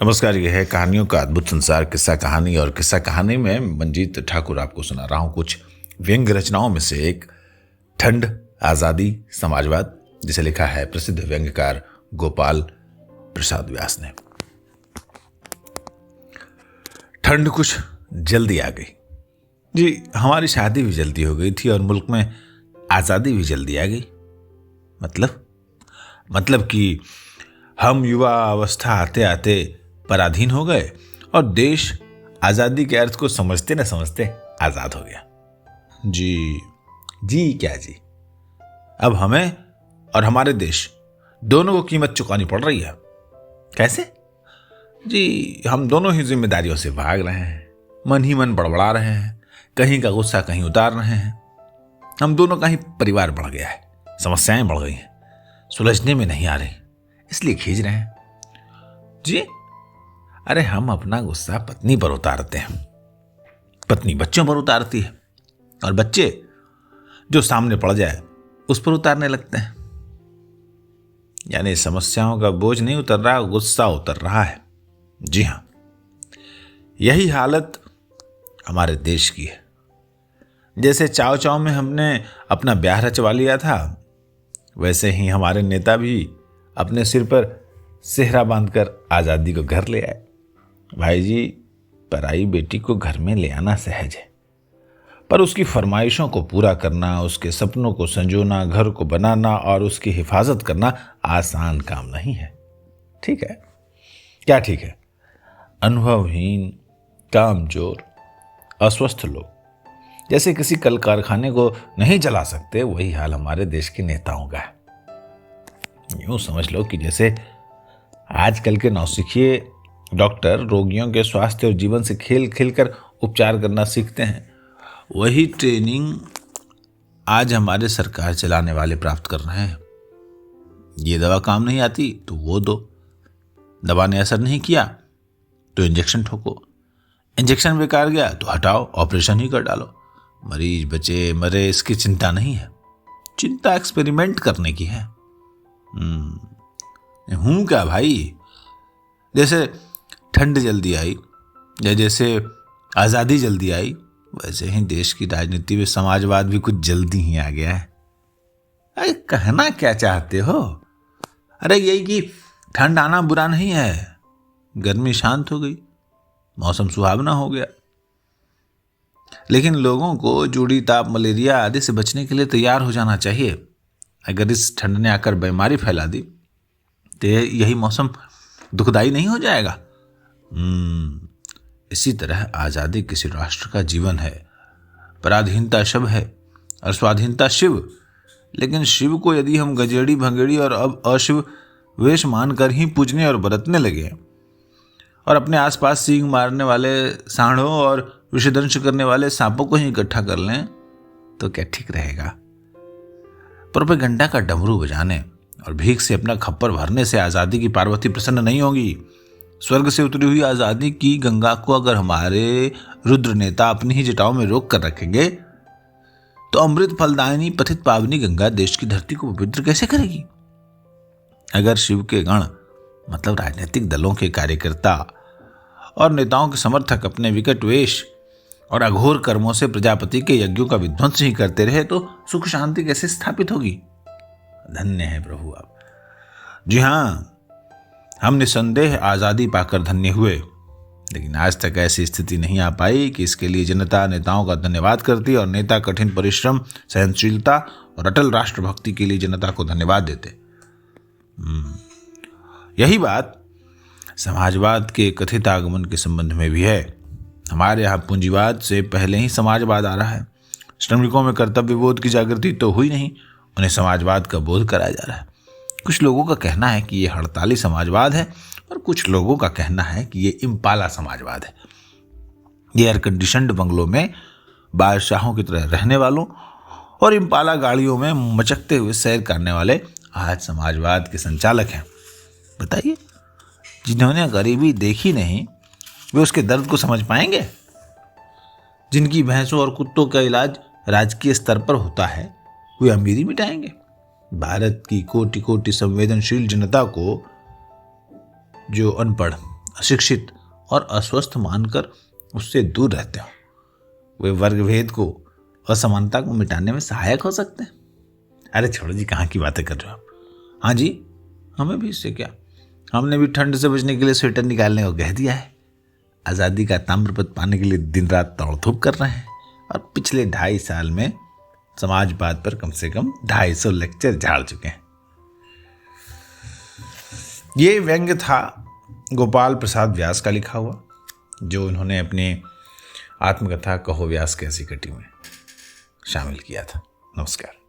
नमस्कार। यह है कहानियों का अद्भुत संसार किस्सा कहानी। और किस्सा कहानी में मंजीत ठाकुर आपको सुना रहा हूं कुछ व्यंग्य रचनाओं में से एक ठंड, आजादी, समाजवाद, जिसे लिखा है प्रसिद्ध व्यंग्यकार गोपाल प्रसाद व्यास ने। ठंड कुछ जल्दी आ गई जी। हमारी शादी भी जल्दी हो गई थी और मुल्क में आजादी भी जल्दी आ गई। मतलब कि हम युवा अवस्था आते आते पराधीन हो गए और देश आजादी के अर्थ को समझते न समझते आजाद हो गया। जी क्या जी, अब हमें और हमारे देश दोनों को कीमत चुकानी पड़ रही है। कैसे जी? हम दोनों ही जिम्मेदारियों से भाग रहे हैं, मन ही मन बड़बड़ा रहे हैं, कहीं का गुस्सा कहीं उतार रहे हैं। हम दोनों का ही परिवार बढ़ गया है, समस्याएं बढ़ गई हैं, सुलझने में नहीं आ रही, इसलिए खींच रहे हैं जी। अरे हम अपना गुस्सा पत्नी पर उतारते हैं, पत्नी बच्चों पर उतारती है और बच्चे जो सामने पड़ जाए उस पर उतारने लगते हैं। यानी समस्याओं का बोझ नहीं उतर रहा, गुस्सा उतर रहा है। जी हां, यही हालत हमारे देश की है। जैसे चाव चाव में हमने अपना ब्याह रचवा लिया था, वैसे ही हमारे नेता भी अपने सिर पर सेहरा बांधकर आजादी को घर ले आए। भाई जी, पराई बेटी को घर में ले आना सहज है, पर उसकी फरमाइशों को पूरा करना, उसके सपनों को संजोना, घर को बनाना और उसकी हिफाजत करना आसान काम नहीं है। ठीक है, क्या ठीक है? अनुभवहीन, कामचोर, अस्वस्थ लोग जैसे किसी कल कारखाने को नहीं चला सकते, वही हाल हमारे देश के नेताओं का है। यूं समझ लो कि जैसे आजकल के नौसिखिए डॉक्टर रोगियों के स्वास्थ्य और जीवन से खेल खेल कर उपचार करना सीखते हैं, वही ट्रेनिंग आज हमारे सरकार चलाने वाले प्राप्त कर रहे हैं। ये दवा काम नहीं आती तो वो दो, दवा ने असर नहीं किया तो इंजेक्शन ठोको, इंजेक्शन बेकार गया तो हटाओ, ऑपरेशन ही कर डालो, मरीज बचे मरे इसकी चिंता नहीं है, चिंता एक्सपेरिमेंट करने की है। हूं क्या भाई? जैसे ठंड जल्दी आई या जैसे आजादी जल्दी आई, वैसे ही देश की राजनीति में समाजवाद भी कुछ जल्दी ही आ गया है। अरे कहना क्या चाहते हो? अरे यही कि ठंड आना बुरा नहीं है, गर्मी शांत हो गई, मौसम सुहावना हो गया, लेकिन लोगों को जूड़ी, ताप, मलेरिया आदि से बचने के लिए तैयार हो जाना चाहिए। अगर इस ठंड ने आकर बीमारी फैला दी तो यही मौसम दुखदाई नहीं हो जाएगा? इसी तरह आजादी किसी राष्ट्र का जीवन है, पराधीनता शव है और स्वाधीनता शिव। लेकिन शिव को यदि हम गजेड़ी, भंगेड़ी और अब अशिव वेश मानकर ही पूजने और बरतने लगे और अपने आसपास सींग मारने वाले सांडों और विषदंश करने वाले सांपों को ही इकट्ठा कर लें तो क्या ठीक रहेगा? प्रोपेगंडा का डमरू बजाने और भीख से अपना खप्पर भरने से आजादी की पार्वती प्रसन्न नहीं होगी। स्वर्ग से उतरी हुई आजादी की गंगा को अगर हमारे रुद्र नेता अपनी ही जटाओं में रोक कर रखेंगे तो अमृत फलदायिनी पथित पावनी गंगा देश की धरती को पवित्र कैसे करेगी? अगर शिव के गण मतलब राजनीतिक दलों के कार्यकर्ता और नेताओं के समर्थक अपने विकट वेश और अघोर कर्मों से प्रजापति के यज्ञों का विध्वंस ही करते रहे तो सुख शांति कैसे स्थापित होगी? धन्य है प्रभु आप। जी हां, हम निसंदेह आजादी पाकर धन्य हुए, लेकिन आज तक ऐसी स्थिति नहीं आ पाई कि इसके लिए जनता नेताओं का धन्यवाद करती और नेता कठिन परिश्रम, सहनशीलता और अटल राष्ट्रभक्ति के लिए जनता को धन्यवाद देते। यही बात समाजवाद के कथित आगमन के संबंध में भी है। हमारे यहाँ पूंजीवाद से पहले ही समाजवाद आ रहा है। श्रमिकों में कर्तव्य बोध की जागृति तो हुई नहीं, उन्हें समाजवाद का बोध कराया जा रहा है। कुछ लोगों का कहना है कि ये हड़ताली समाजवाद है और कुछ लोगों का कहना है कि ये इम्पाला समाजवाद है। ये एयर कंडीशनड बंगलों में बादशाहों की तरह रहने वालों और इम्पाला गाड़ियों में मचकते हुए सैर करने वाले आज समाजवाद के संचालक हैं। बताइए, जिन्होंने गरीबी देखी नहीं वे उसके दर्द को समझ पाएंगे? जिनकी भैंसों और कुत्तों का इलाज राजकीय स्तर पर होता है वे अमीरी मिटाएंगे? भारत की कोटि कोटि संवेदनशील जनता को जो अनपढ़, अशिक्षित और अस्वस्थ मानकर उससे दूर रहते हो। वे वर्ग भेद को, असमानता को मिटाने में सहायक हो सकते हैं। अरे छोड़ो जी, कहाँ की बातें कर रहे हो आप। हाँ जी, हमें भी इससे क्या, हमने भी ठंड से बचने के लिए स्वेटर निकालने को कह दिया है। आज़ादी का ताम्रपत्र पाने के लिए दिन रात दौड़ धूप कर रहे हैं और पिछले 2.5 साल में समाजवाद पर कम से कम 250 लेक्चर झाड़ चुके हैं। ये व्यंग्य था गोपाल प्रसाद व्यास का लिखा हुआ, जो उन्होंने अपने आत्मकथा कहो व्यास कैसी कटी में शामिल किया था। नमस्कार।